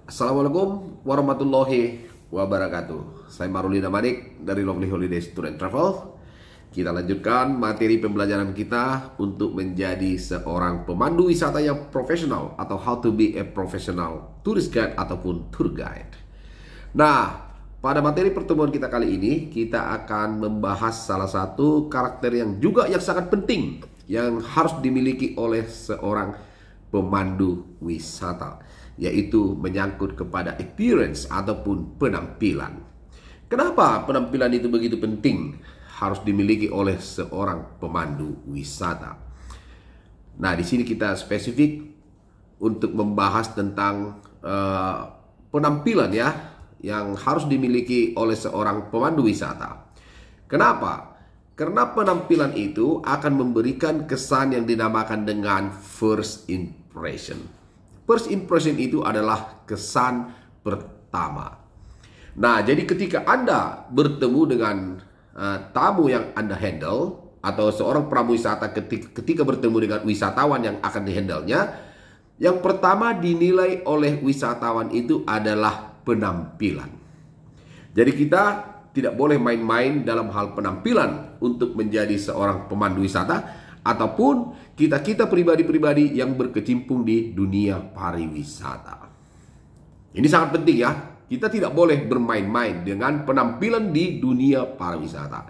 Assalamualaikum warahmatullahi wabarakatuh. Saya Marulina Manik dari Lovely Holidays Tour and Travel. Kita lanjutkan materi pembelajaran kita untuk menjadi seorang pemandu wisata yang profesional atau how to be a professional tourist guide ataupun tour guide. Nah, pada materi pertemuan kita kali ini kita akan membahas salah satu karakter yang sangat penting yang harus dimiliki oleh seorang pemandu wisata, yaitu menyangkut kepada appearance ataupun penampilan. Kenapa penampilan itu begitu penting harus dimiliki oleh seorang pemandu wisata? Nah, di sini kita spesifik untuk membahas tentang penampilan yang harus dimiliki oleh seorang pemandu wisata. Kenapa? Karena penampilan itu akan memberikan kesan yang dinamakan dengan first impression. First impression itu adalah kesan pertama. Nah, jadi ketika Anda bertemu dengan tamu yang Anda handle, atau seorang pramu wisata ketika bertemu dengan wisatawan yang akan dihandle-nya, yang pertama dinilai oleh wisatawan itu adalah penampilan. Jadi kita tidak boleh main-main dalam hal penampilan untuk menjadi seorang pemandu wisata ataupun kita pribadi-pribadi yang berkecimpung di dunia pariwisata. Ini sangat penting ya. Kita tidak boleh bermain-main dengan penampilan di dunia pariwisata.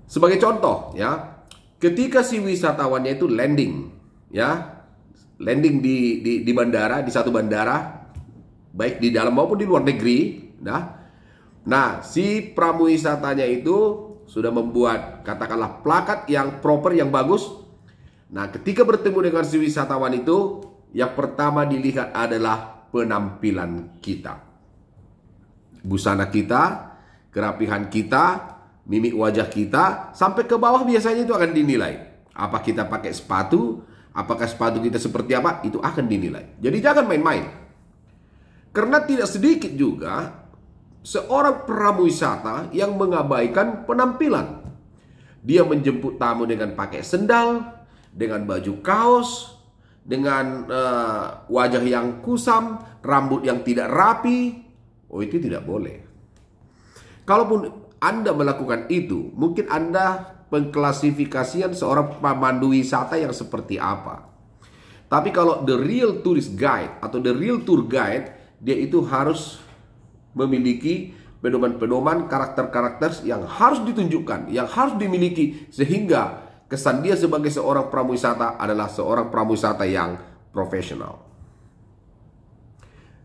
Sebagai contoh ya, ketika si wisatawannya itu landing di bandara, di satu bandara, baik di dalam maupun di luar negeri, Nah, si pramu wisatanya itu sudah membuat katakanlah plakat yang proper, yang bagus. Nah, ketika bertemu dengan si wisatawan itu, yang pertama dilihat adalah penampilan kita. Busana kita, kerapihan kita, mimik wajah kita, sampai ke bawah biasanya itu akan dinilai. Apa kita pakai sepatu, apakah sepatu kita seperti apa, itu akan dinilai. Jadi jangan main-main. Karena tidak sedikit juga seorang pramu wisata yang mengabaikan penampilan. Dia menjemput tamu dengan pakai sendal, dengan baju kaos, dengan wajah yang kusam, rambut yang tidak rapi. Oh, itu tidak boleh. Kalaupun Anda melakukan itu, mungkin Anda pengklasifikasian seorang pemandu wisata yang seperti apa. Tapi kalau the real tourist guide atau the real tour guide, dia itu harus memiliki pedoman-pedoman, karakter-karakter yang harus ditunjukkan, yang harus dimiliki, sehingga kesan dia sebagai seorang pramu wisata adalah seorang pramu wisata yang profesional.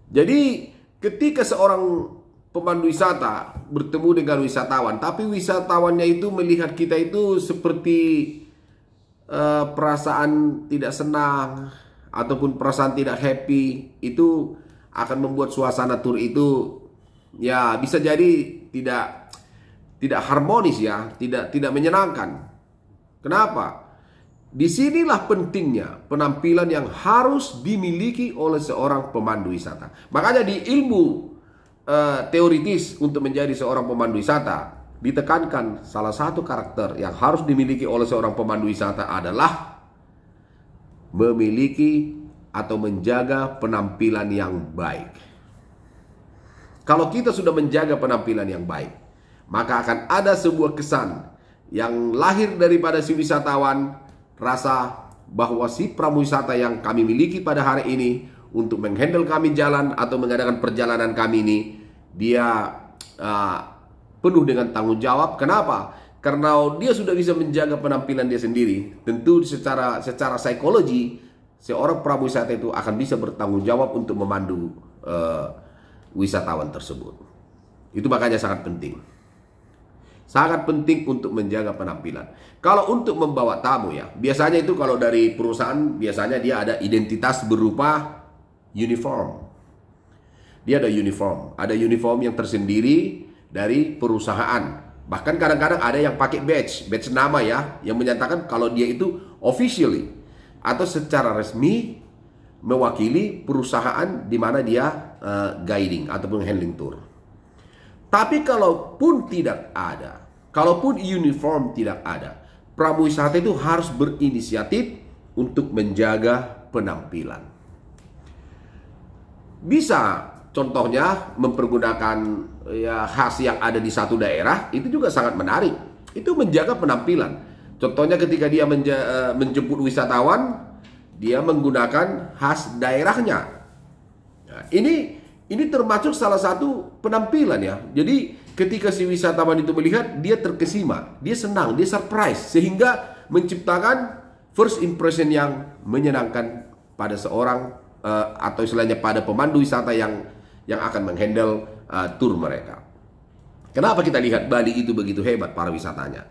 Jadi ketika seorang pemandu wisata bertemu dengan wisatawan, tapi wisatawannya itu melihat kita itu seperti perasaan tidak senang ataupun perasaan tidak happy, itu akan membuat suasana tur itu ya bisa jadi tidak harmonis ya, tidak menyenangkan. Kenapa? Disinilah pentingnya penampilan yang harus dimiliki oleh seorang pemandu wisata. Makanya di ilmu teoritis untuk menjadi seorang pemandu wisata ditekankan salah satu karakter yang harus dimiliki oleh seorang pemandu wisata adalah memiliki atau menjaga penampilan yang baik. Kalau kita sudah menjaga penampilan yang baik, maka akan ada sebuah kesan yang lahir daripada si wisatawan, rasa bahwa si pramu wisata yang kami miliki pada hari ini untuk menghandle kami jalan atau mengadakan perjalanan kami ini, dia penuh dengan tanggung jawab. Kenapa? Karena dia sudah bisa menjaga penampilan dia sendiri. Tentu secara psikologi, seorang pramu wisata itu akan bisa bertanggung jawab untuk memandu wisatawan tersebut. Itu makanya sangat penting. Sangat penting untuk menjaga penampilan. Kalau untuk membawa tamu ya, biasanya itu kalau dari perusahaan, biasanya dia ada identitas berupa uniform. Dia ada uniform yang tersendiri dari perusahaan. Bahkan kadang-kadang ada yang pakai badge nama ya, yang menyatakan kalau dia itu officially atau secara resmi mewakili perusahaan di mana dia guiding ataupun handling tour. Tapi kalaupun tidak ada, kalaupun uniform tidak ada, pramu wisata itu harus berinisiatif untuk menjaga penampilan. Bisa contohnya mempergunakan ya khas yang ada di satu daerah, itu juga sangat menarik. Itu menjaga penampilan. Contohnya ketika dia menjemput wisatawan, dia menggunakan khas daerahnya. Nah, ini termasuk salah satu penampilan ya. Jadi ketika si wisatawan itu melihat, dia terkesima, dia senang, dia surprise, sehingga menciptakan first impression yang menyenangkan pada seorang atau istilahnya pada pemandu wisata yang akan menghandle tour mereka. Kenapa kita lihat Bali itu begitu hebat para wisatanya?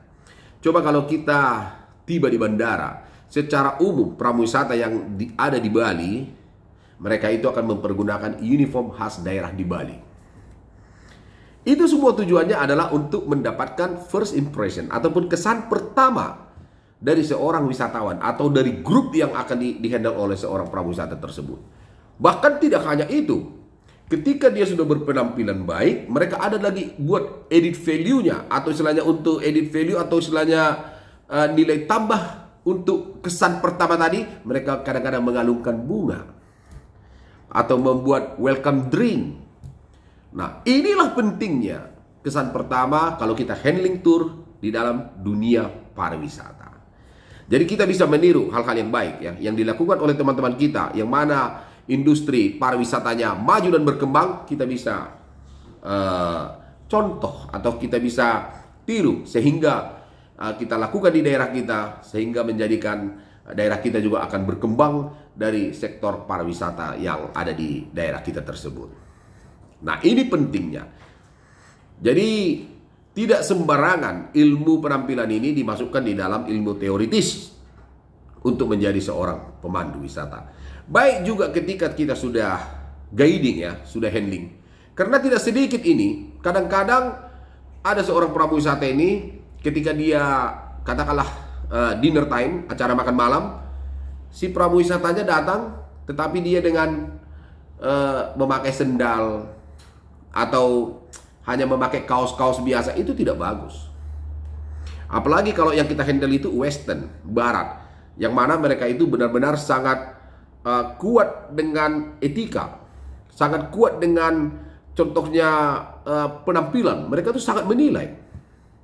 Coba kalau kita tiba di bandara, secara umum pramuwisata yang ada di Bali, mereka itu akan mempergunakan uniform khas daerah di Bali. Itu semua tujuannya adalah untuk mendapatkan first impression ataupun kesan pertama dari seorang wisatawan atau dari grup yang akan dihandle oleh seorang prawisata tersebut. Bahkan tidak hanya itu, ketika dia sudah berpenampilan baik, mereka ada lagi buat edit value-nya atau istilahnya untuk edit value atau istilahnya nilai tambah untuk kesan pertama tadi. Mereka kadang-kadang mengalungkan bunga atau membuat welcome drink. Nah, inilah pentingnya kesan pertama kalau kita handling tour di dalam dunia pariwisata. Jadi kita bisa meniru hal-hal yang baik ya, yang dilakukan oleh teman-teman kita, yang mana industri pariwisatanya maju dan berkembang, kita bisa contoh atau kita bisa tiru sehingga kita lakukan di daerah kita, sehingga menjadikan daerah kita juga akan berkembang dari sektor pariwisata yang ada di daerah kita tersebut. Nah, ini pentingnya. Jadi tidak sembarangan ilmu penampilan ini dimasukkan di dalam ilmu teoritis untuk menjadi seorang pemandu wisata. Baik juga ketika kita sudah guiding ya, sudah handling. Karena tidak sedikit ini, kadang-kadang ada seorang pemandu wisata ini ketika dia katakanlah dinner time, acara makan malam, si pemandu wisatanya datang tetapi dia dengan memakai sendal atau hanya memakai kaos-kaos biasa, itu tidak bagus. Apalagi kalau yang kita handle itu western, barat, yang mana mereka itu benar-benar sangat kuat dengan etika, sangat kuat dengan contohnya penampilan. Mereka tuh sangat menilai.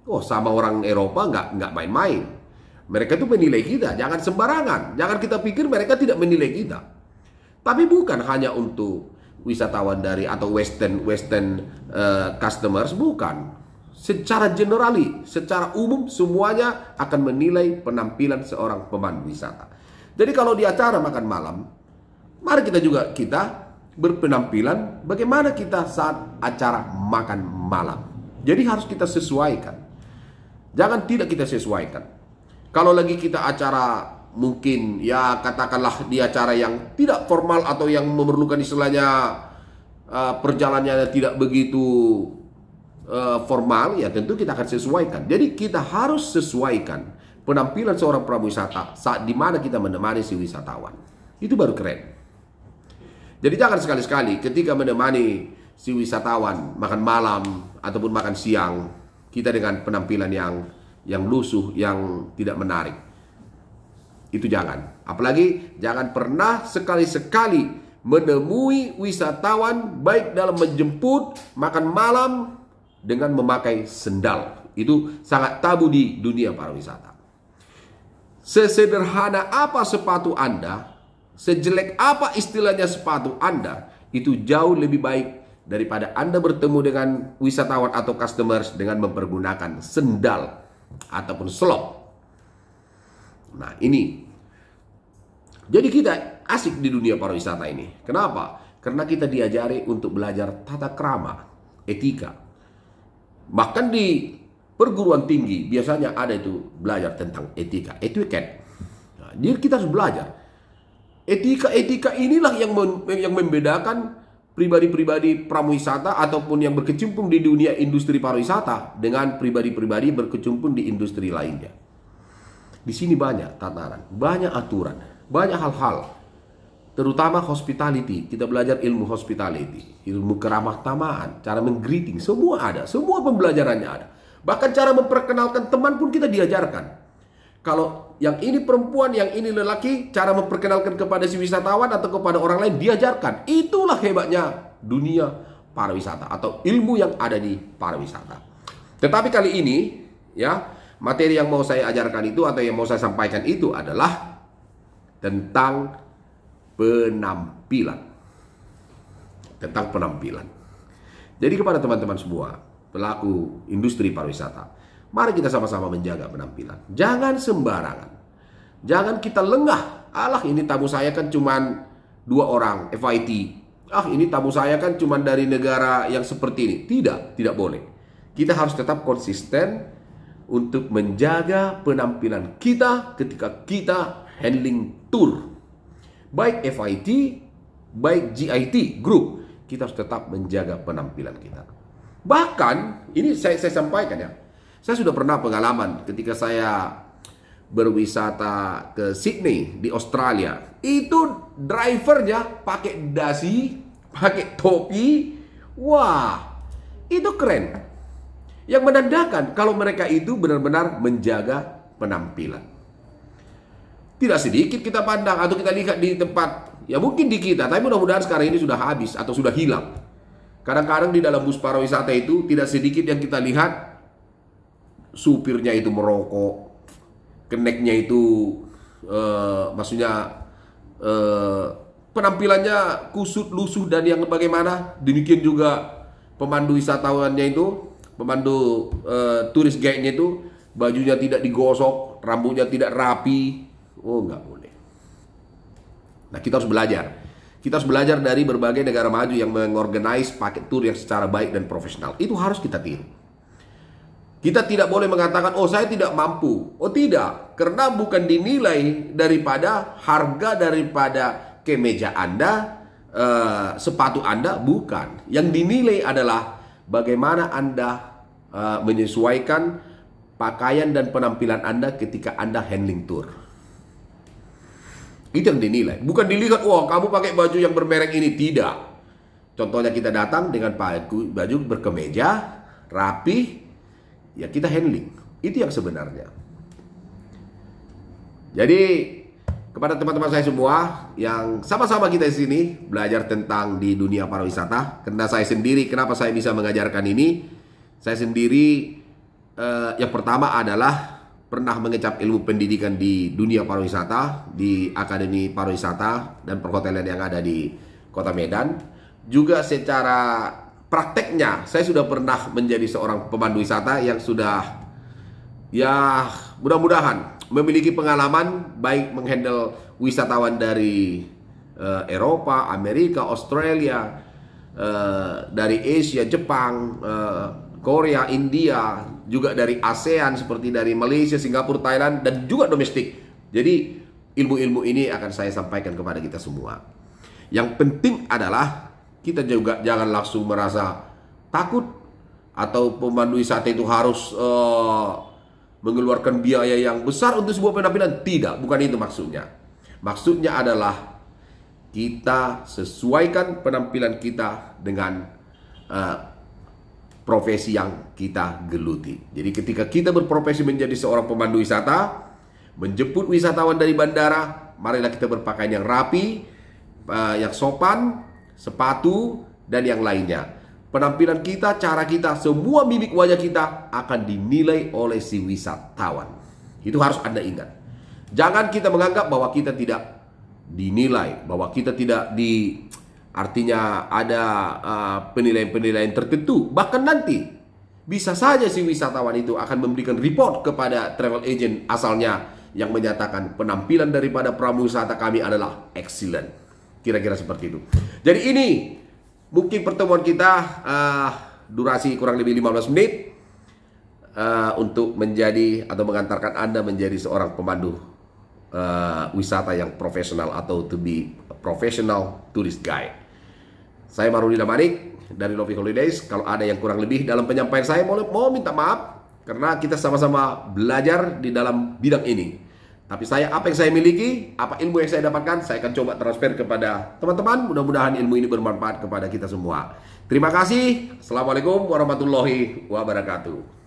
Oh, sama orang Eropa nggak main-main. Mereka tuh menilai kita, jangan sembarangan. Jangan kita pikir mereka tidak menilai kita. Tapi bukan hanya untuk wisatawan dari atau western customers, bukan. Secara generali, secara umum semuanya akan menilai penampilan seorang pemandu wisata. Jadi kalau di acara makan malam, mari kita berpenampilan bagaimana kita saat acara makan malam. Jadi harus kita sesuaikan. Jangan tidak kita sesuaikan. Kalau lagi kita acara mungkin ya katakanlah di acara yang tidak formal atau yang memerlukan istilahnya perjalanannya tidak begitu formal, ya tentu kita akan sesuaikan. Jadi kita harus sesuaikan penampilan seorang prawisata saat dimana kita menemani si wisatawan. Itu baru keren. Jadi jangan sekali-sekali ketika menemani si wisatawan makan malam ataupun makan siang, kita dengan penampilan yang lusuh, yang tidak menarik. Itu jangan. Apalagi jangan pernah sekali-sekali menemui wisatawan baik dalam menjemput, makan malam dengan memakai sendal. Itu sangat tabu di dunia pariwisata. Sesederhana apa sepatu Anda, sejelek apa istilahnya sepatu Anda, itu jauh lebih baik daripada Anda bertemu dengan wisatawan atau customers dengan mempergunakan sendal ataupun slop. Nah, ini. Jadi kita asik di dunia pariwisata ini. Kenapa? Karena kita diajari untuk belajar tata krama, etika. Bahkan di perguruan tinggi biasanya ada itu belajar tentang etika, etiquette. Nah, jadi kita harus belajar. Etika inilah yang membedakan pribadi-pribadi pramuwisata ataupun yang berkecimpung di dunia industri pariwisata dengan pribadi-pribadi berkecimpung di industri lainnya. Di sini banyak tataran, banyak aturan, banyak hal-hal, terutama hospitality. Kita belajar ilmu hospitality, ilmu keramah tamahan, cara menggreeting, semua ada, semua pembelajarannya ada. Bahkan cara memperkenalkan teman pun kita diajarkan. Kalau yang ini perempuan, yang ini lelaki, cara memperkenalkan kepada si wisatawan atau kepada orang lain diajarkan. Itulah hebatnya dunia pariwisata atau ilmu yang ada di pariwisata. Tetapi kali ini ya, materi yang mau saya ajarkan itu atau yang mau saya sampaikan itu adalah tentang penampilan. Tentang penampilan. Jadi kepada teman-teman semua, pelaku industri pariwisata, mari kita sama-sama menjaga penampilan. Jangan sembarangan. Jangan kita lengah. Alah, ini tamu saya kan cuman 2 orang FIT. Ah, ini tamu saya kan cuman dari negara yang seperti ini. Tidak boleh. Kita harus tetap konsisten untuk menjaga penampilan kita ketika kita handling tour. Baik FIT, baik GIT, grup. Kita harus tetap menjaga penampilan kita. Bahkan, ini saya sampaikan ya. Saya sudah pernah pengalaman ketika saya berwisata ke Sydney di Australia. Itu drivernya pakai dasi, pakai topi. Wah, itu keren. Yang menandakan kalau mereka itu benar-benar menjaga penampilan. Tidak sedikit kita pandang atau kita lihat di tempat, ya mungkin di kita, tapi mudah-mudahan sekarang ini sudah habis atau sudah hilang. Kadang-kadang di dalam bus pariwisata itu tidak sedikit yang kita lihat supirnya itu merokok, keneknya itu maksudnya penampilannya kusut, lusuh dan yang bagaimana. Demikian juga pemandu wisatawannya itu, pemandu turis guide-nya itu, bajunya tidak digosok, rambutnya tidak rapi. Oh, nggak boleh. Nah, kita harus belajar. Kita harus belajar dari berbagai negara maju yang mengorganize paket tour yang secara baik dan profesional. Itu harus kita tiru. Kita tidak boleh mengatakan, oh saya tidak mampu. Oh tidak, karena bukan dinilai daripada harga daripada kemeja Anda, sepatu Anda, bukan. Yang dinilai adalah bagaimana Anda menyesuaikan pakaian dan penampilan Anda ketika Anda handling tour. Itu yang dinilai. Bukan dilihat, wah kamu pakai baju yang bermerek ini. Tidak. Contohnya kita datang dengan baju berkemeja, rapi, ya kita handling. Itu yang sebenarnya. Jadi kepada teman-teman saya semua yang sama-sama kita di sini belajar tentang di dunia pariwisata, karena saya sendiri, kenapa saya bisa mengajarkan ini? Saya sendiri yang pertama adalah pernah mengecap ilmu pendidikan di dunia pariwisata di Akademi Pariwisata dan Perhotelan yang ada di Kota Medan. Juga secara prakteknya saya sudah pernah menjadi seorang pemandu wisata yang sudah, ya mudah-mudahan memiliki pengalaman baik menghandle wisatawan dari Eropa, Amerika, Australia, dari Asia, Jepang, Korea, India, juga dari ASEAN seperti dari Malaysia, Singapura, Thailand, dan juga domestik. Jadi ilmu-ilmu ini akan saya sampaikan kepada kita semua. Yang penting adalah kita juga jangan langsung merasa takut atau pemandu wisata itu harus mengeluarkan biaya yang besar untuk sebuah penampilan. Tidak, bukan itu maksudnya. Maksudnya adalah kita sesuaikan penampilan kita dengan profesi yang kita geluti. Jadi ketika kita berprofesi menjadi seorang pemandu wisata, menjemput wisatawan dari bandara, marilah kita berpakaian yang rapi, yang sopan, sepatu, dan yang lainnya. Penampilan kita, cara kita, semua mimik wajah kita akan dinilai oleh si wisatawan. Itu harus Anda ingat. Jangan kita menganggap bahwa kita tidak dinilai, bahwa kita tidak artinya ada penilaian-penilaian tertentu. Bahkan nanti bisa saja si wisatawan itu akan memberikan report kepada travel agent asalnya yang menyatakan penampilan daripada prawisata kami adalah excellent. Kira-kira seperti itu. Jadi ini mungkin pertemuan kita durasi kurang lebih 15 menit untuk menjadi atau mengantarkan Anda menjadi seorang pemandu wisata yang profesional atau to be professional tourist guide. Saya Maruli Damanik dari Lovely Holidays. Kalau ada yang kurang lebih dalam penyampaian saya, mau minta maaf karena kita sama-sama belajar di dalam bidang ini. Tapi apa yang saya miliki, apa ilmu yang saya dapatkan, saya akan coba transfer kepada teman-teman. Mudah-mudahan ilmu ini bermanfaat kepada kita semua. Terima kasih. Assalamualaikum warahmatullahi wabarakatuh.